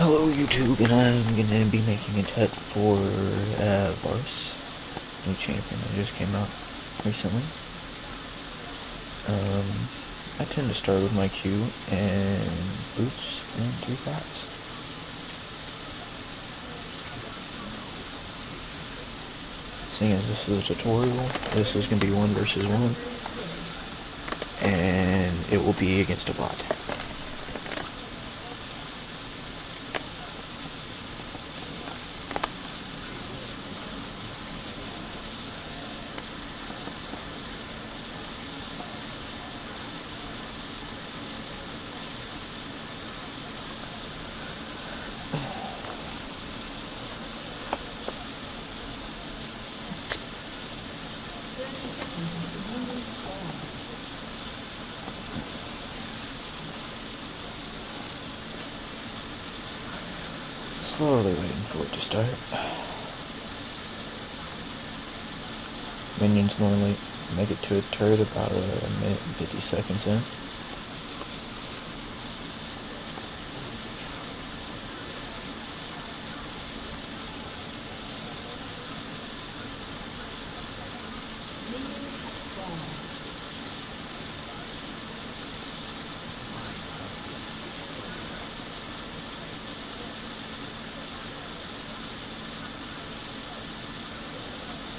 Hello YouTube, and I'm gonna be making a TET for Varus, new champion that just came out recently. I tend to start with my Q and boots and 3 bots. Seeing as this is a tutorial, this is gonna be 1 versus 1, and it will be against a bot. Slowly waiting for it to start. Minions normally make it to a turret about a minute and 50 seconds in.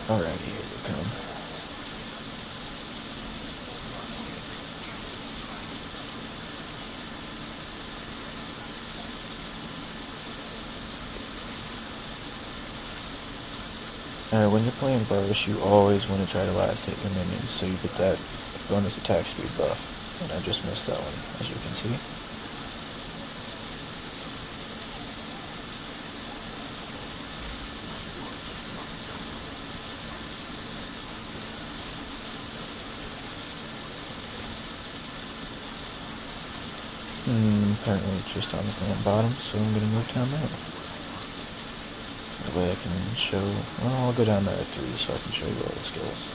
Alrighty, here we come. When you're playing Varus, you always want to try to last hit your minions, so you get that bonus attack speed buff. And I just missed that one, as you can see. Apparently it's just on the bottom, so I'm gonna move down there. That way I can show, well, I'll go down there at 3 so I can show you all the skills.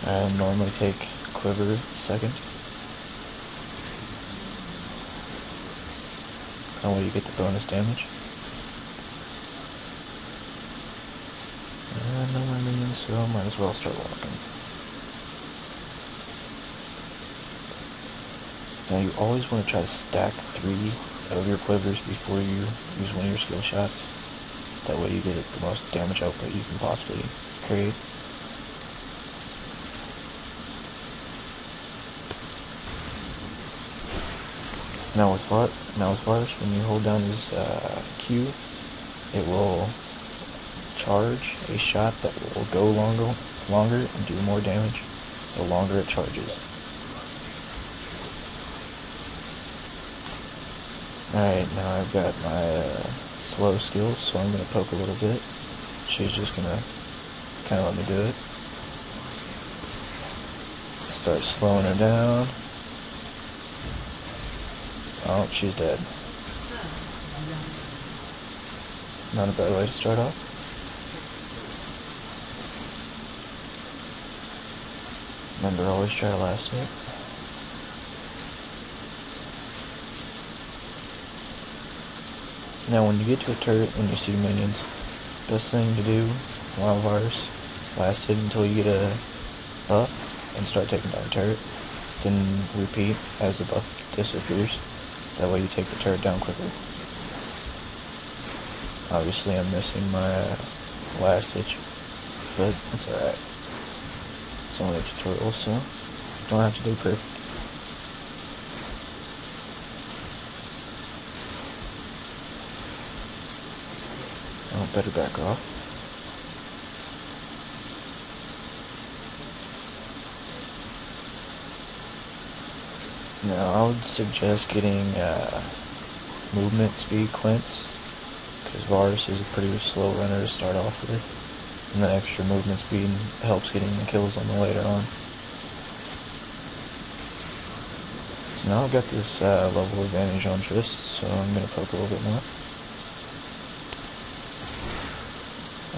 I normally take Quiver second. That way you get the bonus damage. And no more minions, so I might as well start walking. Now you always want to try to stack 3 of your quivers before you use one of your skill shots. That way you get the most damage output you can possibly create. Now with Varus, when you hold down his Q, it will charge a shot that will go longer and do more damage the longer it charges. Alright, now I've got my slow skills, so I'm going to poke a little bit. She's just going to kind of let me do it. Start slowing her down. Oh, she's dead. Not a bad way to start off. Remember, always try to last it. Now when you get to a turret, when you see minions, best thing to do while Varus, last hit until you get a buff and start taking down the turret. Then repeat as the buff disappears. That way you take the turret down quicker. Obviously I'm missing my last hit, but it's alright. It's only a tutorial, so don't have to do perfect. Oh, better back off. Now, I would suggest getting movement speed Quints, because Varus is a pretty slow runner to start off with, and the extra movement speed helps getting the kills on the later on. So now I've got this level advantage on Trist, so I'm going to poke a little bit more.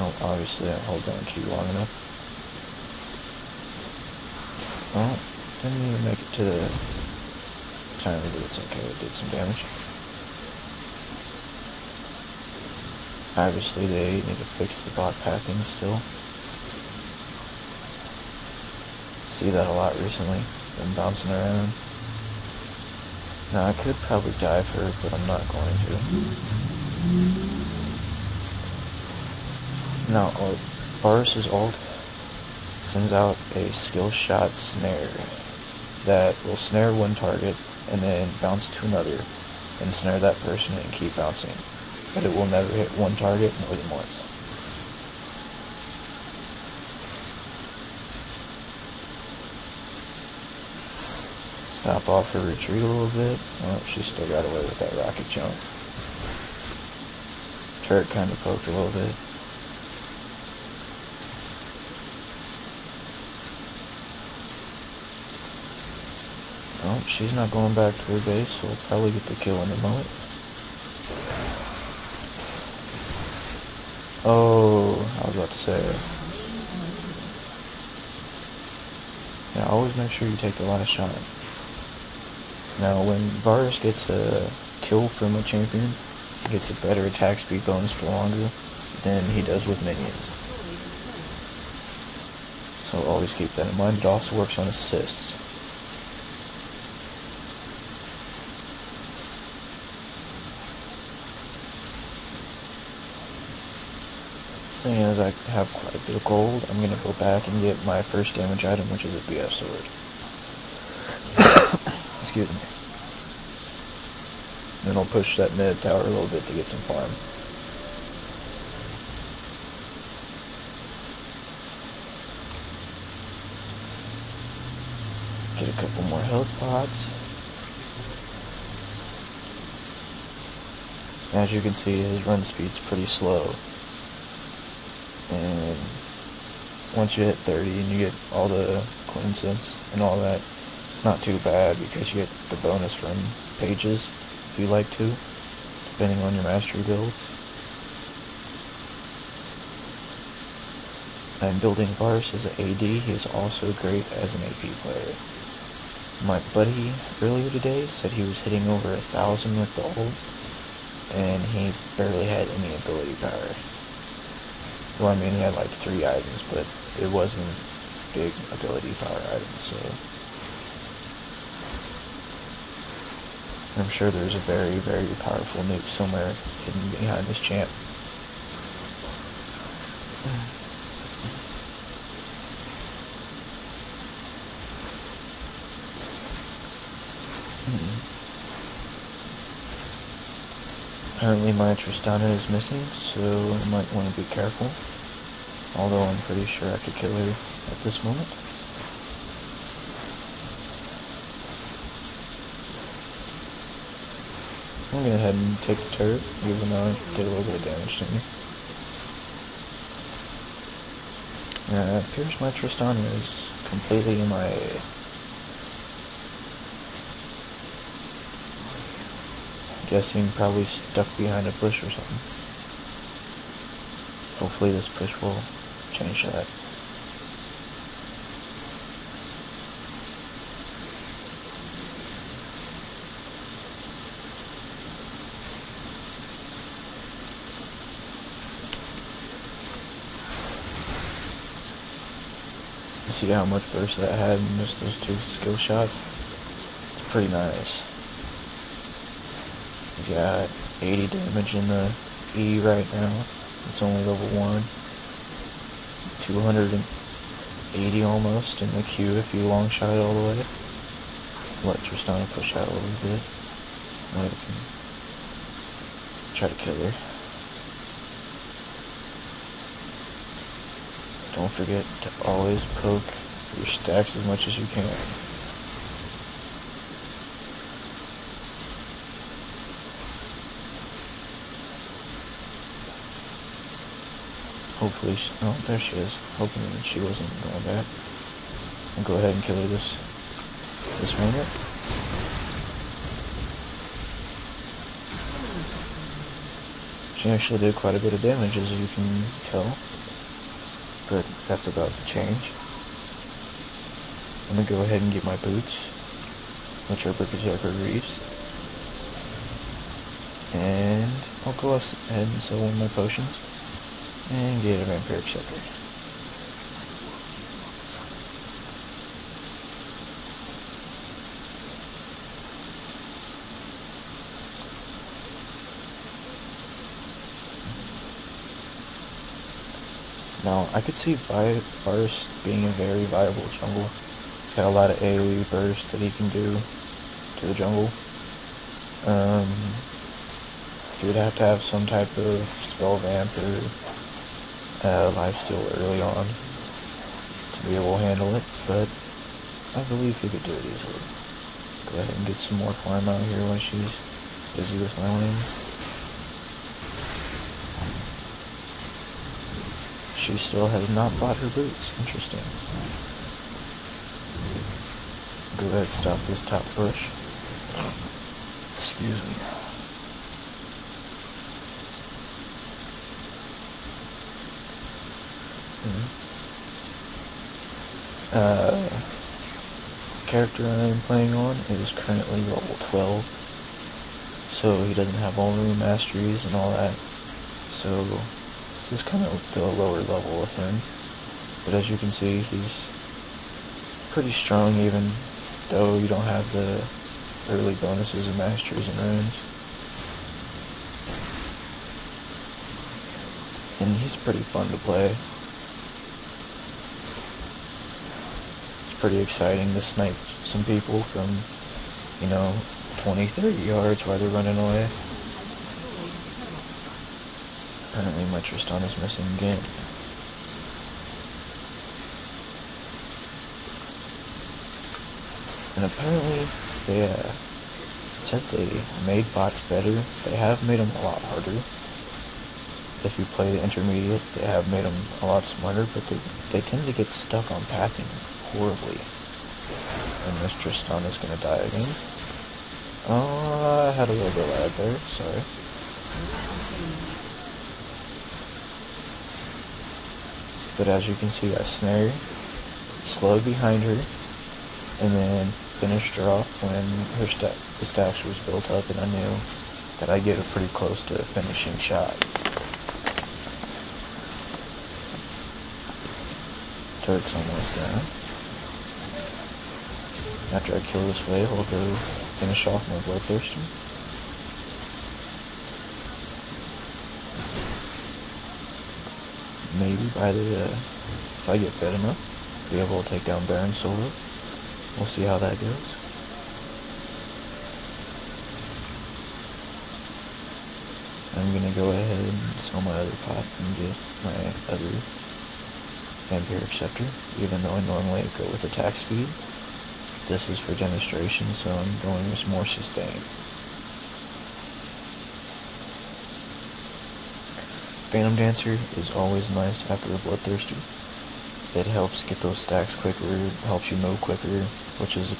Oh, obviously I hold down Q long enough. Oh, didn't even make it to the timer, but it's okay, it did some damage. Obviously they need to fix the bot pathing still. See that a lot recently, them bouncing around. Now I could probably dive her, but I'm not going to. Now Varus' ult sends out a skill shot snare that will snare one target and then bounce to another and snare that person and keep bouncing. But it will never hit one target more than once. Stop off her retreat a little bit. Oh, she still got away with that rocket jump. Turret kind of poked a little bit. Oh, she's not going back to her base, so we'll probably get the kill in a moment. Oh, I was about to say. Yeah, always make sure you take the last shot. Now, when Varus gets a kill from a champion, he gets a better attack speed bonus for longer than he does with minions. So always keep that in mind. It also works on assists. Seeing as I have quite a bit of gold, I'm going to go back and get my first damage item, which is a BF sword. Excuse me. Then I'll push that mid tower a little bit to get some farm. Get a couple more health pots. As you can see, his run speed's pretty slow. And once you hit 30 and you get all the coincidences and all that, it's not too bad because you get the bonus from pages if you like to, depending on your mastery build. And building Varus as an AD, he is also great as an AP player. My buddy earlier today said he was hitting over 1,000 with the ult, and he barely had any ability power. Well, I mean, he had like 3 items, but it wasn't big ability power items, so I'm sure there's a very, very powerful nuke somewhere hidden behind this champ. Apparently my Tristana is missing, so I might want to be careful. Although I'm pretty sure I could kill her at this moment. I'm gonna go ahead and take the turret, even though it did a little bit of damage to me. It appears my Tristana is completely MIA. Guessing probably stuck behind a bush or something. Hopefully this push will change that. You see how much burst that had in just those 2 skill shots? It's pretty nice. He's got 80 damage in the E right now. It's only level 1. 280 almost in the Q if you long shot it all the way. Let Tristana push out a little bit. Now we can try to kill her. Don't forget to always poke your stacks as much as you can. Hopefully, oh, there she is. Hoping that she wasn't going back. I'll go ahead and kill her this minute. She actually did quite a bit of damage, as you can tell. But that's about to change. I'm gonna go ahead and get my boots, which are Berserker Reefs. And I'll go ahead and sell one of my potions and get a vampiric scepter. Now, I could see Varus being a very viable jungle. He's got a lot of AoE bursts that he can do to the jungle. He would have to have some type of spell vamp or lifesteal early on to be able to handle it, but I believe he could do it easily. Go ahead and get some more farm out here while she's busy with my lane. She still has not bought her boots. Interesting. Go ahead and stop this top push. Excuse me. Character I am playing on is currently level 12, so he doesn't have all room masteries and all that, so this is kind of the lower level with him, but as you can see, he's pretty strong even though you don't have the early bonuses of masteries and runes. And he's pretty fun to play. Pretty exciting to snipe some people from, 20, 30 yards while they're running away. Apparently my Tristan is missing again. And apparently they said they made bots better. They have made them a lot harder. If you play the intermediate, they have made them a lot smarter, but they tend to get stuck on pathing horribly. And this Tristan is going to die again. Oh, I had a little bit of lag there, sorry. But as you can see, I snared, slowed behind her, and then finished her off when the stacks was built up, and I knew that I'd get her pretty close to a finishing shot. Turret's almost down. After I kill this wave, I'll go finish off my Bloodthirster. Maybe if I get fed enough, be able to take down Baron solo. We'll see how that goes. I'm gonna go ahead and sell my other pot and get my other vampiric scepter, even though I normally go with attack speed. This is for demonstration, so I'm going with more sustain. Phantom Dancer is always nice after a Bloodthirster. It helps get those stacks quicker, helps you move quicker, which is a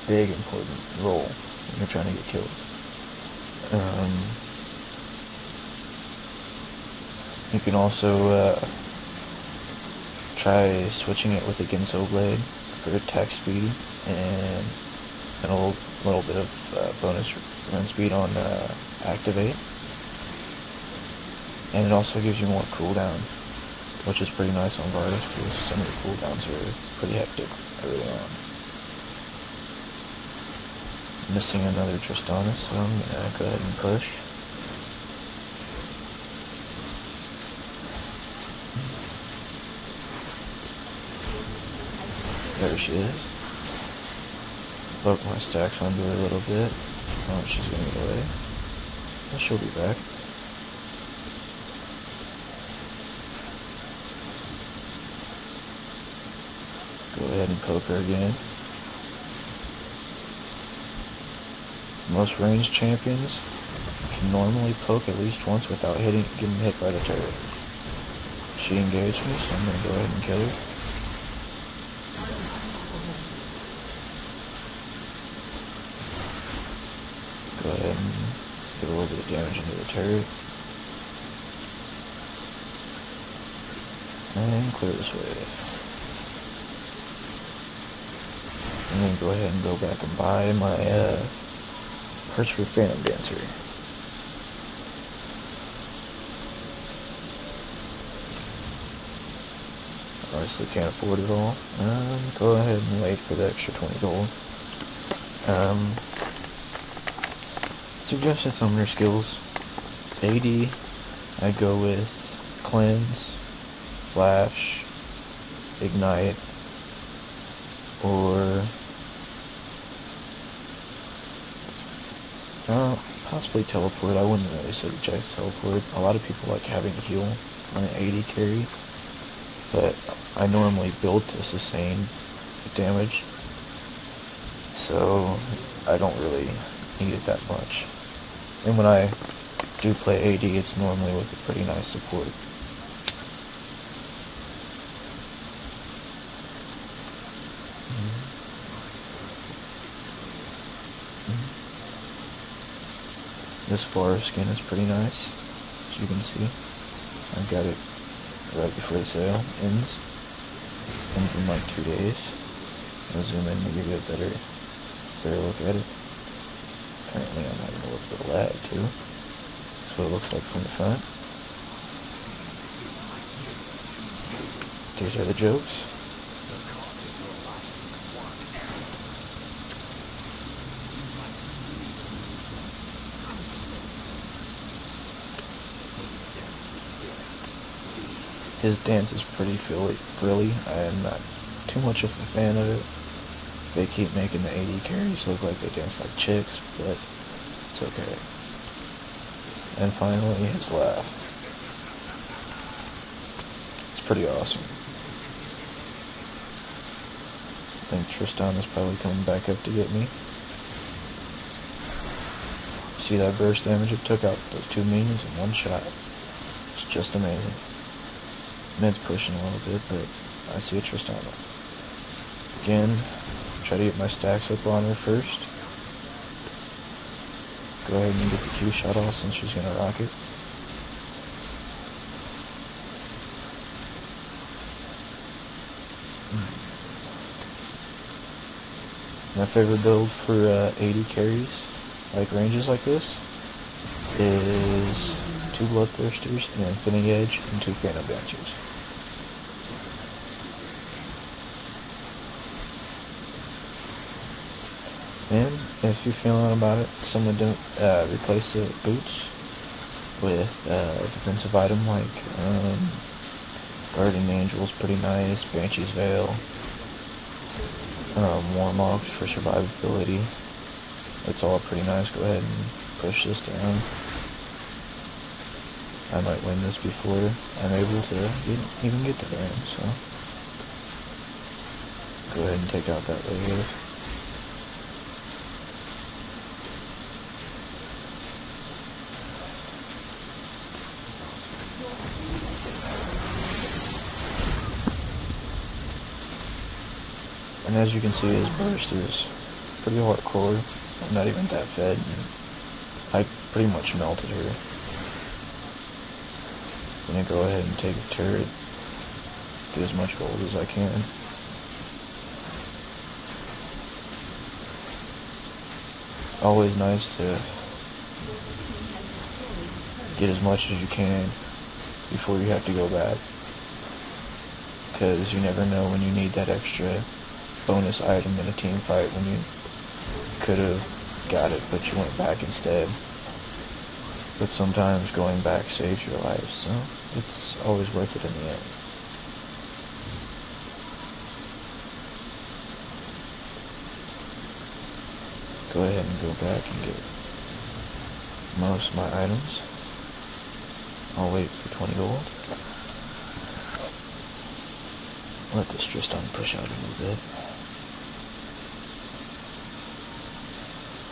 big important role when you're trying to get killed. You can also try switching it with a Ginso Blade for attack speed and a little bit of bonus run speed on activate. And it also gives you more cooldown, which is pretty nice on Varus because some of the cooldowns are pretty hectic early on. Missing another Tristana, so I'm gonna go ahead and push. There she is. Poke my stacks under her a little bit. Oh, she's gonna get away. Well, she'll be back. Go ahead and poke her again. Most ranged champions can normally poke at least once without getting hit by the turret. She engaged me, so I'm gonna go ahead and kill her. Go ahead and get a little bit of damage into the turret. And clear this wave. And then go ahead and go back and buy my perch for Phantom Dancer. Honestly can't afford it all. Go ahead and wait for the extra 20 gold. Suggested summoner skills. AD, I'd go with Cleanse, Flash, Ignite, or possibly Teleport. I wouldn't really suggest Teleport. A lot of people like having to heal on an AD carry, but I normally build to sustain damage, so I don't really need it that much. And when I do play AD, it's normally with a pretty nice support. This Varus skin is pretty nice, as you can see. I got it right before the sale ends. Ends in like 2 days. I'll zoom in to give you a better look at it. Apparently I'm having a little bit of lag too. That's what it looks like from the front. These are the jokes. His dance is pretty frilly. I am not too much of a fan of it. They keep making the AD carries look like they dance like chicks, but it's okay. And finally, his laugh. It's pretty awesome. I think Tristan is probably coming back up to get me. See that burst damage? It took out those 2 minions in one shot. It's just amazing. Mid's pushing a little bit, but I see a Tristan. Again, try to get my stacks up on her first. Go ahead and get the Q shot off since she's gonna rock it. My favorite build for AD carries, like ranges like this, is 2 Bloodthirsters, an Infinity Edge, and 2 Phantom Dancers. And if you're feeling about it, someone don't replace the boots with a defensive item like Guardian Angel's pretty nice, Banshee's Veil, Warmogs for survivability. It's all pretty nice. Go ahead and push this down. I might win this before I'm able to even get the Baron, so go ahead and take out that wave. And as you can see, his burst is pretty hardcore. I'm not even that fed. I pretty much melted her. I'm gonna go ahead and take a turret, get as much gold as I can. It's always nice to get as much as you can before you have to go back, because you never know when you need that extra bonus item in a team fight when you could have got it but you went back instead. But sometimes going back saves your life, so it's always worth it in the end. Go ahead and go back and get most of my items. I'll wait for 20 gold. Let this Tristan push out a little bit.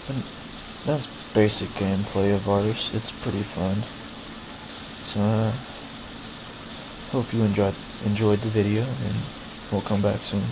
And that's basic gameplay of Varus. It's pretty fun. So hope you enjoyed the video, and we'll come back soon.